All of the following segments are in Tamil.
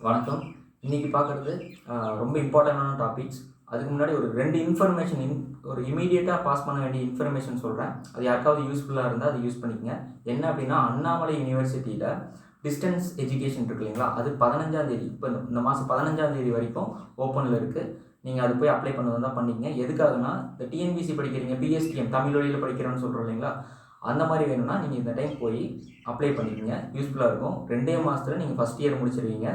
வணக்கம். இன்றைக்கி பார்க்குறது ரொம்ப இம்பார்ட்டண்டான டாபிக்ஸ். அதுக்கு முன்னாடி ஒரு 2 இன்ஃபர்மேஷன் ஒரு இமீடியட்டாக பாஸ் பண்ண வேண்டிய இன்ஃபர்மேஷன் சொல்கிறேன். அது யாருக்காவது யூஸ்ஃபுல்லாக இருந்தால் அதை யூஸ் பண்ணிக்கங்க. என்ன அப்படின்னா, அண்ணாமலை யூனிவர்சிட்டியில் டிஸ்டன்ஸ் எஜுகேஷன் இருக்கு இல்லைங்களா, அது 15ஆம் தேதி, இப்போ இந்த மாதம் 15ஆம் தேதி வரைக்கும் ஓப்பனில் இருக்குது. நீங்கள் அது போய் அப்ளை பண்ணது தான் பண்ணிக்கங்க. எதுக்காகனா, இந்த டிஎன்பிசி படிக்கிறீங்க, பிஎஸ்டிஎம் தமிழ் வழியில் படிக்கிறோன்னு சொல்கிறோம் இல்லைங்களா, அந்த மாதிரி வேணும்னா நீங்கள் இந்த டைம் போய் அப்ளை பண்ணிக்கோங்க. யூஸ்ஃபுல்லாக இருக்கும். 2 மாதத்தில் நீங்கள் ஃபஸ்ட் இயர் முடிச்சிருவீங்க.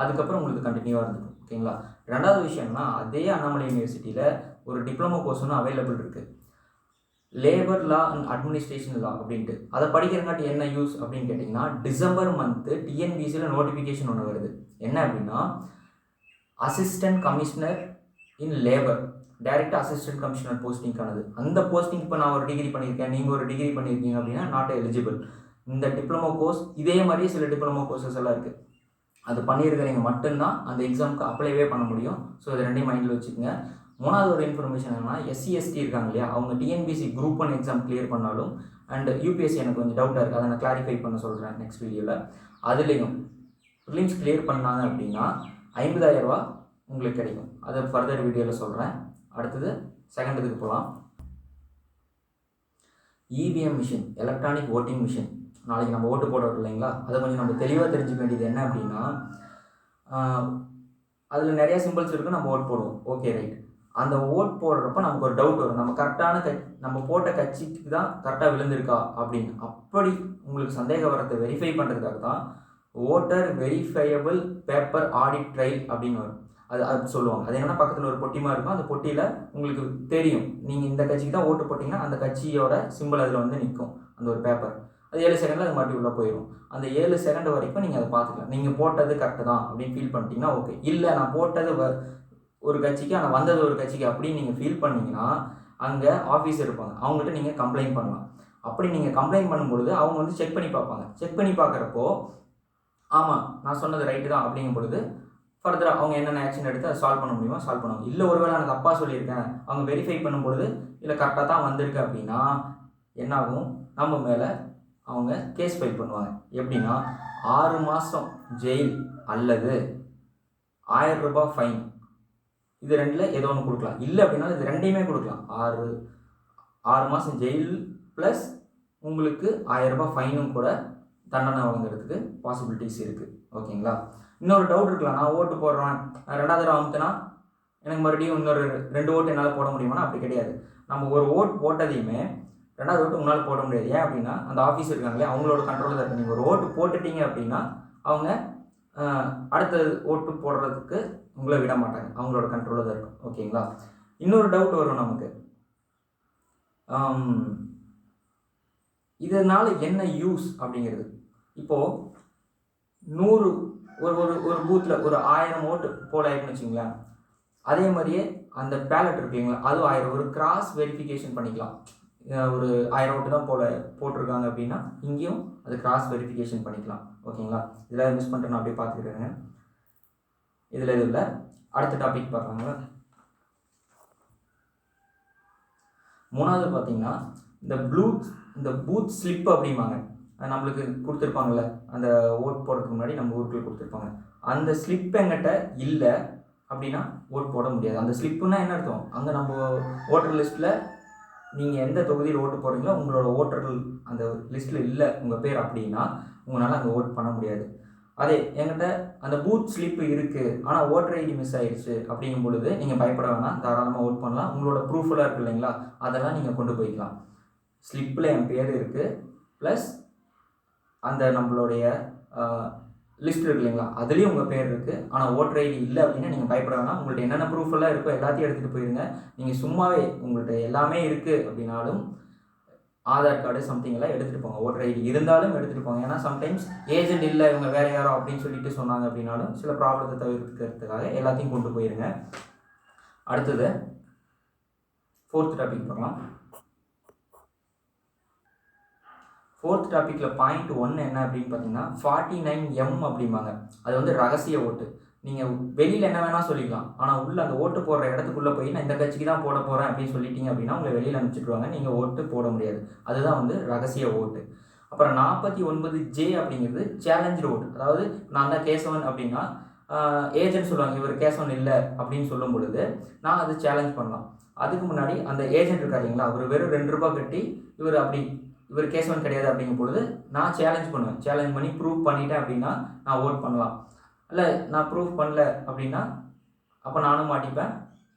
அதுக்கப்புறம் உங்களுக்கு கண்டினியூவாக இருந்துக்கும். ஓகேங்களா. ரெண்டாவது விஷயம்னா, அதே அண்ணாமலை யூனிவர்சிட்டியில் ஒரு டிப்ளமோ கோர்ஸ் ஒன்று அவைலபிள் இருக்குது, லேபர் லா அண்ட் அட்மினிஸ்ட்ரேஷன் லா அப்படின்ட்டு. அதை படிக்கிறங்காட்டி என்ன யூஸ் அப்படின்னு கேட்டிங்கன்னா, டிசம்பர் மந்த்து டிஎன்பிசியில் நோட்டிஃபிகேஷன் ஒன்று வருது. என்ன அப்படின்னா, அசிஸ்டன்ட் கமிஷனர் இன் லேபர், டைரக்டாக அசிஸ்டன்ட் கமிஷனர் போஸ்டிங்கானது. அந்த போஸ்டிங் இப்போ நான் ஒரு டிகிரி பண்ணியிருக்கேன், நீங்கள் ஒரு டிகிரி பண்ணியிருக்கீங்க அப்படின்னா நாட் எலிஜிபிள். இந்த டிப்ளமோ கோர்ஸ் இதே மாதிரியே சில டிப்ளமோ கோர்சஸ் எல்லாம் இருக்குது. அது பண்ணியிருக்கிறீங்க மட்டும்தான் அந்த எக்ஸாமுக்கு அப்ளைவே பண்ண முடியும். ஸோ இது ரெண்டையும் மைண்டில் வச்சுக்கோங்க. மூணாவது ஒரு இன்ஃபர்மேஷன் என்னன்னா, எஸ்சி/எஸ்டி இருக்காங்க இல்லையா, அவங்க டிஎன்பிசி குரூப் 1 எக்ஸாம் கிளியர் பண்ணாலும் அண்ட் யூபிஎஸ்சி எனக்கு கொஞ்சம் டவுட்டாக இருக்குது, அதை நான் கிளாரிஃபை பண்ண சொல்கிறேன் நெக்ஸ்ட் வீடியோவில். அதுலேயும் ப்ரிலிம்ஸ் கிளியர் பண்ணாங்க அப்படின்னா 50,000 ரூபா உங்களுக்கு கிடைக்கும். அதை ஃபர்தர் வீடியோவில் சொல்கிறேன். அடுத்தது செகண்ட் இதுக்கு போகலாம். EVM machine, electronic voting machine. நாளைக்கு நம்ம ஓட்டு போடுறோம் இல்லைங்களா, அதை கொஞ்சம் நம்ம தெளிவாக தெரிஞ்சுக்க வேண்டியது என்ன அப்படின்னா, அதில் நிறையா சிம்பிள்ஸ் இருக்குது, நம்ம ஓட் போடுவோம். Okay right. அந்த ஓட் போடுறப்ப நமக்கு ஒரு டவுட் வரும், நம்ம கரெக்டான நம்ம போட்ட கட்சிக்கு தான் கரெக்டாக விழுந்திருக்கா அப்படின்னு. அப்படி உங்களுக்கு சந்தேகம் வரத்தை வெரிஃபை பண்ணுறதுக்காக தான் voter verifiable paper audit trail அப்படின்னு வரும். அது சொல்லுவாங்க. அது என்னன்னா, பக்கத்தில் ஒரு பொட்டிமா இருக்கும். அந்த பொட்டியில் உங்களுக்கு தெரியும், நீங்கள் இந்த கட்சிக்கு தான் ஓட்டு போட்டிங்கன்னா அந்த கட்சியோட சிம்பிள் அதில் வந்து நிற்கும், அந்த ஒரு பேப்பர். அது 7 செகண்டில் அது மாட்டி உள்ளே போயிடும். அந்த 7 செகண்ட் வரைக்கும் நீங்கள் அதை பார்த்துக்கலாம். நீங்கள் போட்டது கரெக்டு தான் அப்படின்னு ஃபீல் பண்ணிட்டீங்கன்னா ஓகே. இல்லை, நான் போட்டது ஒரு கட்சிக்கு ஆனால் வந்தது ஒரு கட்சிக்கு அப்படின்னு நீங்கள் ஃபீல் பண்ணிங்கன்னா, அங்கே ஆஃபீஸர் இருப்பாங்க, அவங்ககிட்ட நீங்கள் கம்ப்ளைண்ட் பண்ணலாம். அப்படி நீங்கள் கம்ப்ளைண்ட் பண்ணும்பொழுது அவங்க வந்து செக் பண்ணி பார்ப்பாங்க. செக் பண்ணி பார்க்குறப்போ ஆமாம் நான் சொன்னது ரைட்டு தான் அப்படிங்கும் பொழுது ஃபர்தராக அவங்க என்னென்ன ஆக்ஷன் எடுத்து அதை சால்வ் பண்ண முடியுமோ சால்வ் பண்ணுவாங்க. இல்லை ஒருவேளை எனக்கு தப்பாக சொல்லியிருக்கேன், அவங்க வெரிஃபை பண்ணும்பொழுது இல்லை கரெக்டாக தான் வந்திருக்கு அப்படின்னா என்னாகும், நம்ம மேலே அவங்க கேஸ் ஃபைல் பண்ணுவாங்க. எப்படின்னா 6 மாதம் ஜெயில் அல்லது 1000 ரூபாய் ஃபைன். இது ரெண்டில் ஏதோ ஒன்று கொடுக்கலாம். இல்லை அப்படின்னா இது ரெண்டையுமே கொடுக்கலாம். 6 மாதம் ஜெயில் ப்ளஸ் உங்களுக்கு 1000 ரூபாய் ஃபைனும் கூட தண்டனை வாங்குறதுக்கு பாசிபிலிட்டிஸ் இருக்குது. ஓகேங்களா. இன்னொரு டவுட் இருக்கலாம், நான் ஓட்டு போடுறேன், 2வது தடவை அமுத்தினா எனக்கு மறுபடியும் இன்னொரு 2 ஓட்டு என்னால் போட முடியுமானா அப்படி கிடையாது. நம்ம ஒரு ஓட்டு போட்டதையுமே 2வது ஓட்டு உங்களால் போட முடியாது. ஏன் அப்படின்னா, அந்த ஆஃபீஸ் இருக்காங்களே அவங்களோட கண்ட்ரோலில் தான் இருக்குது. நீங்கள் ஒரு ஓட்டு போட்டுட்டீங்க அப்படின்னா அவங்க அடுத்த ஓட்டு போடுறதுக்கு உங்களை விட மாட்டாங்க, அவங்களோட கண்ட்ரோலில் தான் இருக்கும். ஓகேங்களா. இன்னொரு டவுட் வரும் நமக்கு, இதனால் என்ன யூஸ் அப்படிங்கிறது. இப்போது 100 ஒரு பூத்தில் ஒரு 1000 ஓட்டு போல ஆகிடுன்னு வச்சுங்களேன். அதே மாதிரியே அந்த பேலட் இருக்குங்களா, அது 1000 ஒரு கிராஸ் வெரிஃபிகேஷன் பண்ணிக்கலாம். ஒரு 1000 ஓட்டு தான் போட்டிருக்காங்க அப்படின்னா இங்கேயும் அது கிராஸ் வெரிஃபிகேஷன் பண்ணிக்கலாம். ஓகேங்களா. இதில் மிஸ் பண்ணிட்டு நான் அப்படியே பார்த்துக்கிறேங்க. இதில் இது இல்லை. அடுத்த டாபிக் பார்க்கலாங்களா. 3வது பார்த்தீங்கன்னா, இந்த பூத் ஸ்லிப் அப்படிம்பாங்க. நம்மளுக்கு கொடுத்துருப்பாங்கள்ல, அந்த ஓட் போடுறதுக்கு முன்னாடி நம்ம ஊருக்குள்ள கொடுத்துருப்பாங்க. அந்த ஸ்லிப் எங்கிட்ட இல்லை அப்படின்னா ஓட் போட முடியாது. அந்த ஸ்லிப்புன்னா என்ன அர்த்தம், அங்கே நம்ம ஓட்டர் லிஸ்ட்டில் நீங்கள் எந்த தொகுதியில் ஓட்டு போடுறீங்களோ உங்களோட ஓட்டர்கள் அந்த லிஸ்ட்டில் இல்லை உங்கள் பேர் அப்படின்னா உங்களால் அங்கே ஓட் பண்ண முடியாது. அதே என்கிட்ட அந்த பூத் ஸ்லிப்பு இருக்குது ஆனால் ஓட்டர் ஐடி மிஸ் ஆயிடுச்சு அப்படிங்கும் பொழுது நீங்கள் பயப்பட வேணாம், தாராளமாக ஓட் பண்ணலாம். உங்களோட ப்ரூஃபெல்லாம் இருக்குது இல்லைங்களா, அதெல்லாம் நீங்கள் கொண்டு போய்க்கலாம். ஸ்லிப்பில் என் பேர் இருக்குது ப்ளஸ் அந்த நம்மளுடைய லிஸ்ட் இருக்கு இல்லைங்களா, அதுலேயும் உங்கள் பேர் இருக்குது ஆனால் ஓட்டர் ஐடி இல்லை அப்படின்னா நீங்கள் பயப்பட வேணாம். உங்கள்கிட்ட என்னென்ன ப்ரூஃப் எல்லாம் இருக்கோ எல்லாத்தையும் எடுத்துகிட்டு போயிருங்க. நீங்கள் சும்மாவே உங்கள்கிட்ட எல்லாமே இருக்குது அப்படின்னாலும் ஆதார் கார்டு சம்திங் எல்லாம் எடுத்துகிட்டு போங்க. ஓட்டர் ஐடி இருந்தாலும் எடுத்துகிட்டு போங்க. ஏன்னா சம்டைம்ஸ் ஏஜென்ட் இல்லை இவங்க வேறு யாரோ அப்படின்னு சொல்லிட்டு சொன்னாங்க அப்படின்னாலும் சில ப்ராப்ளத்தை தவிர்க்கிறதுக்காக எல்லாத்தையும் கொண்டு போயிருங்க. அடுத்தது 4th டாபிக் பார்க்கலாம். 4th டாப்பிக்கில் பாயிண்ட் 1 என்ன அப்படின்னு பார்த்தீங்கன்னா, 49M அப்படிம்பாங்க. அது வந்து ரகசிய ஓட்டு. நீங்கள் வெளியில் என்ன வேணால் சொல்லிக்கலாம், ஆனால் உள்ளே அந்த ஓட்டு போடுற இடத்துக்குள்ளே போய் நான் இந்த கட்சிக்கு தான் போட போகிறேன் அப்படின்னு சொல்லிட்டீங்க அப்படின்னா உங்களை வெளியில் அனுப்பிச்சிடுவாங்க, நீங்கள் ஓட்டு போட முடியாது. அதுதான் வந்து ரகசிய ஓட்டு. அப்புறம் 49J அப்படிங்கிறது சேலஞ்சு ஓட்டு. அதாவது நான் தான் கேசவன் அப்படின்னா ஏஜென்ட் சொல்லுவாங்க இவர் கேசவன் இல்லை அப்படின்னு சொல்லும் பொழுது நான் அது சேலஞ்ச் பண்ணலாம். அதுக்கு முன்னாடி அந்த ஏஜென்ட் இருக்கார் இல்லைங்களா, அவர் வெறும் 2 ரூபா கட்டி இவர் கேசவன் கிடையாது அப்படிங்கும் பொழுது நான் சேலஞ்ச் பண்ணுவேன். சேலஞ்ச் பண்ணி ப்ரூவ் பண்ணிட்டேன் அப்படின்னா நான் ஓட் பண்ணலாம். இல்லை நான் ப்ரூவ் பண்ணல அப்படின்னா அப்போ நானும் மாட்டிப்பேன்.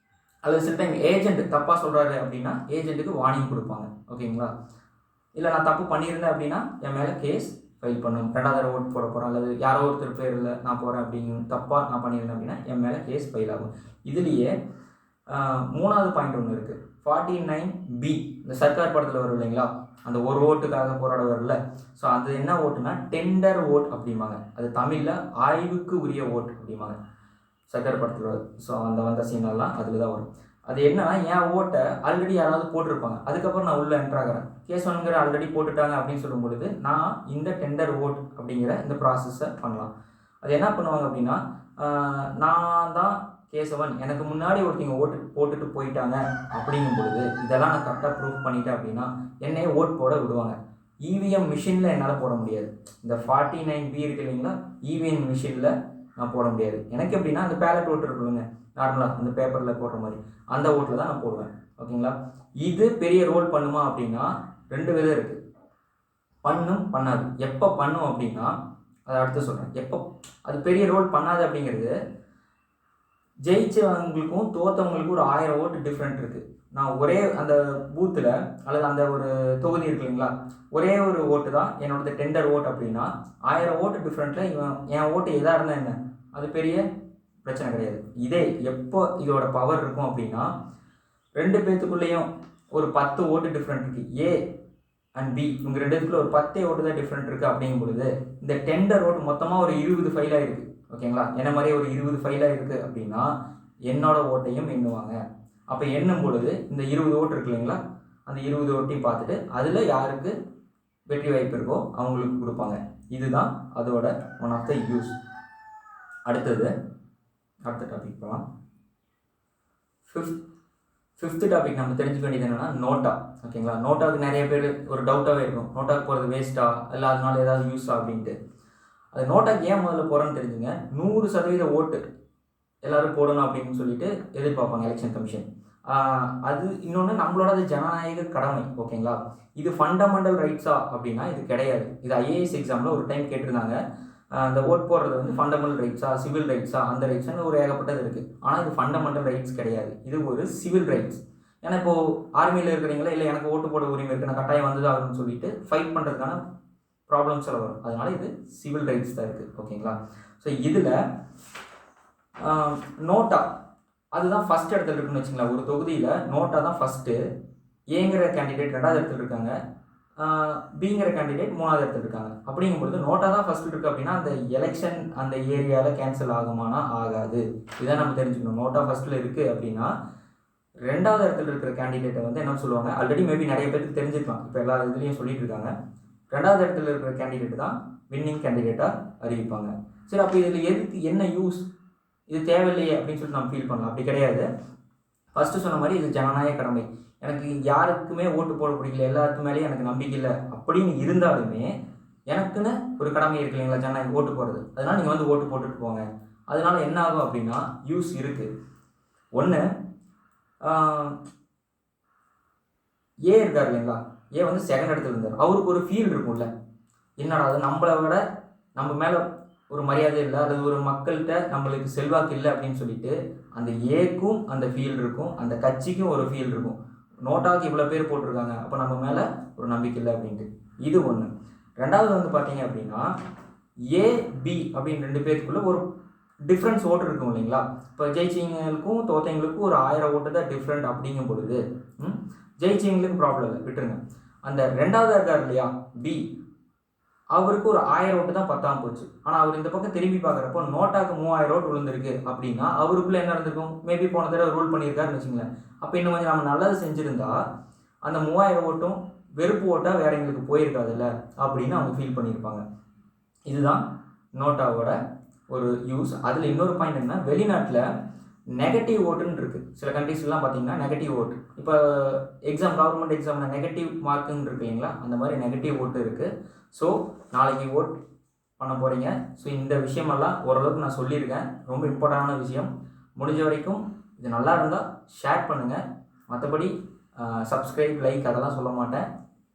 அல்லது சில டைம் ஏஜென்ட் தப்பாக சொல்கிறாரு அப்படின்னா ஏஜென்ட்டுக்கு வார்னிங் கொடுப்பாங்க. ஓகேங்களா? இல்லை நான் தப்பு பண்ணியிருந்தேன் அப்படின்னா என் மேலே கேஸ் ஃபைல் பண்ணும். 2வது தடவை ஓட்டு போட போகிறேன் அல்லது யாரோ ஒருத்தர் பேரில் நான் போகிறேன் அப்படின்னு தப்பாக நான் பண்ணியிருந்தேன் அப்படின்னா என் மேலே கேஸ் ஃபைல் ஆகும். இதுலேயே 3வது பாயிண்ட் ஒன்று இருக்குது. 49B இந்த சர்க்கார் படத்தில் வரும் இல்லைங்களா, அந்த ஒரு ஓட்டுக்காக போராட வரல. ஸோ அது என்ன ஓட்டுனா டெண்டர் ஓட் அப்படிம்பாங்க. அது தமிழில் ஆய்வுக்கு உரிய ஓட் அப்படிம்பாங்க சர்க்கார் படத்தில் வரும். ஸோ அந்த வந்த சீனெல்லாம் அதில் தான் வரும். அது என்னன்னா என் ஓட்டை ஆல்ரெடி யாராவது போட்டிருப்பாங்க, அதுக்கப்புறம் நான் உள்ளே என்ட்ரு ஆகிறேன். கேசவன்கிற ஆல்ரெடி போட்டுட்டாங்க அப்படின்னு சொல்லும் பொழுது நான் இந்த டெண்டர் ஓட் அப்படிங்கிற இந்த ப்ராசஸை பண்ணலாம். அது என்ன பண்ணுவாங்க அப்படின்னா நான் தான் கேசவன், எனக்கு முன்னாடி ஒருத்தங்க போட்டுட்டு போயிட்டாங்க அப்படிங்கும் பொழுது இதெல்லாம் நான் கரெக்டாக ப்ரூஃப் பண்ணிட்டேன் அப்படின்னா என்னையே ஓட் போட விடுவாங்க. இவிஎம் மிஷினில் என்னால் போட முடியாது. இந்த 49B இருக்கு இல்லைங்களா, இவிஎம் மிஷினில் நான் போட முடியாது. எனக்கு எப்படின்னா அந்த பேலட் ஓட்டு இருக்குங்க நார்மலாக அந்த பேப்பரில் போடுற மாதிரி அந்த ஓட்டில் தான் நான் போடுவேன். ஓகேங்களா? இது பெரிய ரோல் பண்ணுமா அப்படின்னா 2 விதம் இருக்குது. பண்ணும் பண்ணாது. எப்போ பண்ணும் அப்படின்னா அதை அடுத்து சொல்கிறேன். எப்போ அது பெரிய ரோல் பண்ணாது அப்படிங்கிறது, ஜெயிச்சவங்களுக்கும் தோற்றவங்களுக்கும் ஒரு 1000 ஓட்டு டிஃப்ரெண்ட் இருக்குது. நான் ஒரே அந்த பூத்தில் அல்லது அந்த ஒரு தொகுதி இருக்கு இல்லைங்களா, ஒரே ஒரு ஓட்டு தான் என்னோடது டெண்டர் ஓட் அப்படின்னா 1000 ஓட்டு டிஃப்ரெண்ட்டில் என் ஓட்டு எதாக இருந்தால் என்ன, அது பெரிய பிரச்சனை கிடையாது. இதே எப்போ இதோட பவர் இருக்கும் அப்படின்னா 2 பேர்த்துக்குள்ளேயும் ஒரு 10 ஓட்டு டிஃப்ரெண்ட் இருக்குது. ஏ அண்ட் பி இவங்க 2 பேருக்குள்ள ஒரு 10 ஓட்டு தான் டிஃப்ரெண்ட் இருக்குது அப்படிங்கும் பொழுது இந்த டெண்டர் ஓட்டு மொத்தமாக ஒரு 20 ஃபைலாக இருக்குது. ஓகேங்களா? என்ன மாதிரியே ஒரு 20 ஃபைலாக இருக்குது அப்படின்னா என்னோட ஓட்டையும் எண்ணுவாங்க. அப்போ எண்ணும் பொழுது இந்த 20 ஓட்டு இருக்கு இல்லைங்களா, அந்த 20 ஓட்டையும் பார்த்துட்டு அதில் யாருக்கு வெற்றி வாய்ப்பு இருக்கோ அவங்களுக்கு கொடுப்பாங்க. இதுதான் அதோட ஒன் ஆஃப் த யூஸ். அடுத்த டாபிக் போகலாம். ஃபிஃப்த் டாபிக் நம்ம தெரிஞ்சுக்க வேண்டியது என்னென்னா நோட்டா. ஓகேங்களா? நோட்டாவுக்கு நிறைய பேர் ஒரு டவுட்டாகவே இருக்கும், நோட்டாவுக்கு போகிறது வேஸ்ட்டா இல்லை அதனால ஏதாவது யூஸா அப்படின்ட்டு. அது நோட்டாக்கு ஏன் முதல்ல போகிறேன்னு தெரிஞ்சுங்க. 100% ஓட்டு எல்லோரும் போடணும் அப்படின்னு சொல்லிட்டு எதிர்பார்ப்பாங்க எலெக்ஷன் கமிஷன். அது இன்னொன்று நம்மளோட அது ஜனநாயக கடமை. ஓகேங்களா? இது ஃபண்டமெண்டல் ரைட்ஸா அப்படின்னா இது கிடையாது. இது ஐஏஎஸ் எக்ஸாமில் ஒரு டைம் கேட்டிருந்தாங்க. அந்த ஓட் போடுறது வந்து ஃபண்டமெண்டல் ரைட்ஸா சிவில் ரைட்ஸா அந்த ரைட்ஸ்னு ஒரு ஏகப்பட்டது இருக்குது. ஆனால் இது ஃபண்டமெண்டல் ரைட்ஸ் கிடையாது, இது ஒரு சிவில் ரைட்ஸ். ஏன்னா இப்போது ஆர்மியில் இருக்கிறீங்களா, இல்லை எனக்கு ஓட்டு போட உரிமை இருக்குது நான் கட்டாயம் வந்து ஆகுன்னு சொல்லிட்டு ஃபைட் பண்ணுறதுக்கான ப்ராப்ளம்ஸ் எல்லாம் வரும். அதனால இது சிவில் ரைட்ஸ் தான் இருக்குது. ஓகேங்களா? ஸோ இதில் நோட்டா அதுதான் ஃபஸ்ட் இடத்துல இருக்குன்னு வச்சுங்களேன். ஒரு தொகுதியில் நோட்டா தான் ஃபஸ்ட்டு, ஏங்கிற கேண்டிடேட் 2வது இடத்துல இருக்காங்க, பிங்கிற கேண்டிடேட் 3வது இடத்துல இருக்காங்க. அப்படிங்கும்பொழுது நோட்டா தான் ஃபஸ்ட்டு இருக்குது அப்படின்னா அந்த எலெக்ஷன் அந்த ஏரியாவில் கேன்சல் ஆகுமானா ஆகாது. இதை நம்ம தெரிஞ்சுக்கணும். நோட்டா ஃபஸ்ட்டில் இருக்குது அப்படின்னா 2வது இடத்துல இருக்கிற கேண்டிடேட்டை வந்து என்ன சொல்லுவாங்க, ஆல்ரெடி மேபி நிறைய பேருக்கு தெரிஞ்சிருக்கலாம், இப்போ எல்லா இதுலேயும் சொல்லிட்டு இருக்காங்க, 2வது இடத்துல இருக்கிற கேண்டிடேட் தான் வின்னிங் கேண்டிடேட்டாக அறிவிப்பாங்க. சரி, அப்போ இதில் எதுக்கு என்ன யூஸ், இது தேவையில்லையே அப்படின்னு சொல்லிட்டு நம்ம ஃபீல் பண்ணலாம். அப்படி கிடையாது. ஃபஸ்ட்டு சொன்ன மாதிரி இது ஜனநாயக கடமை. எனக்கு யாருக்குமே ஓட்டு போட பிடிக்கல, எல்லாருக்கு மேலேயும் எனக்கு நம்பிக்கை இல்லை அப்படின்னு இருந்தாலுமே எனக்குன்னு ஒரு கடமை இருக்கு இல்லைங்களா, ஜனநாயக ஓட்டு போடுறது. அதனால் நீங்கள் வந்து ஓட்டு போட்டுட்டு போங்க. அதனால என்ன ஆகும் அப்படின்னா யூஸ் இருக்குது. ஒன்று, ஏ இருக்கார் இல்லைங்களா, ஏ வந்து 2nd இடத்துல இருந்தார். அவருக்கு ஒரு ஃபீல் இருக்கும்ல, என்னடா அது நம்மளை விட நம்ம மேலே ஒரு மரியாதை இல்லை, அது ஒரு மக்கள்கிட்ட நம்மளுக்கு செல்வாக்கு இல்லை அப்படின்னு சொல்லிட்டு அந்த ஏக்கும் அந்த ஃபீல் இருக்கும், அந்த கட்சிக்கும் ஒரு ஃபீல் இருக்கும். நோட்டாவுக்கு இவ்வளோ பேர் போட்டிருக்காங்க, அப்போ நம்ம மேலே ஒரு நம்பிக்கை இல்லை அப்படின்ட்டு. இது ஒன்று. 2வது வந்து பார்த்தீங்க அப்படின்னா ஏ பி அப்படின்னு 2 பேருக்குள்ளே ஒரு டிஃப்ரென்ஸ் ஓட்டு இருக்கும் இல்லைங்களா. இப்போ ஜெயிச்சிங்களுக்கும் தோத்தைங்களுக்கும் ஒரு 1000 ஓட்டு தான் டிஃப்ரெண்ட் அப்படிங்கும் பொழுது ஜெயிச்சிங்களுக்கு ப்ராப்ளம் இல்லை, விட்டுருங்க. அந்த 2வது இருக்கார் இல்லையா பி, அவருக்கு ஒரு 1000 ஓட்டு தான் பத்தாமல் போச்சு. ஆனால் அவர் இந்த பக்கம் திரும்பி பார்க்குறப்போ நோட்டாக்கு 3000 ஓட்டு விழுந்திருக்கு அப்படின்னா அவருக்குள்ளே என்ன இருந்திருக்கும், மேபி போன தடவை ரூல் பண்ணியிருக்காருன்னு வச்சுங்களேன். அப்போ இன்னும் கொஞ்சம் நம்ம நல்லது செஞ்சுருந்தா அந்த 3000 ஓட்டும் வெறுப்பு ஓட்டாக வேற எங்களுக்கு போயிருக்காதுல்ல அப்படின்னு அவங்க ஃபீல் பண்ணியிருப்பாங்க. இதுதான் நோட்டாவோட ஒரு யூஸ். அதில் இன்னொரு பாயிண்ட் என்ன, வெளிநாட்டில் நெகட்டிவ் ஓட்டுன்னு இருக்குது. சில கண்ட்ரீஸ்லாம் பார்த்தீங்கன்னா நெகட்டிவ் ஓட்டு, இப்போ எக்ஸாம் கவர்மெண்ட் எக்ஸாமில் நெகட்டிவ் மார்க்குன்னு இருக்கு இல்லைங்களா, அந்த மாதிரி நெகட்டிவ் ஓட்டு இருக்குது. ஸோ நாளைக்கு ஓட் பண்ண போகிறீங்க. ஸோ இந்த விஷயமெல்லாம் ஓரளவுக்கு நான் சொல்லியிருக்கேன். ரொம்ப இம்பார்ட்டண்டான விஷயம். முடிஞ்ச வரைக்கும் இது நல்லா இருந்தால் ஷேர் பண்ணுங்கள். மற்றபடி சப்ஸ்கிரைப், லைக் அதெல்லாம் சொல்ல மாட்டேன்.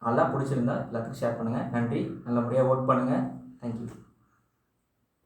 நல்லா பிடிச்சிருந்தா எல்லாத்துக்கும் ஷேர் பண்ணுங்கள். நன்றி. நல்லபடியாக ஓட் பண்ணுங்கள். தேங்க்யூ.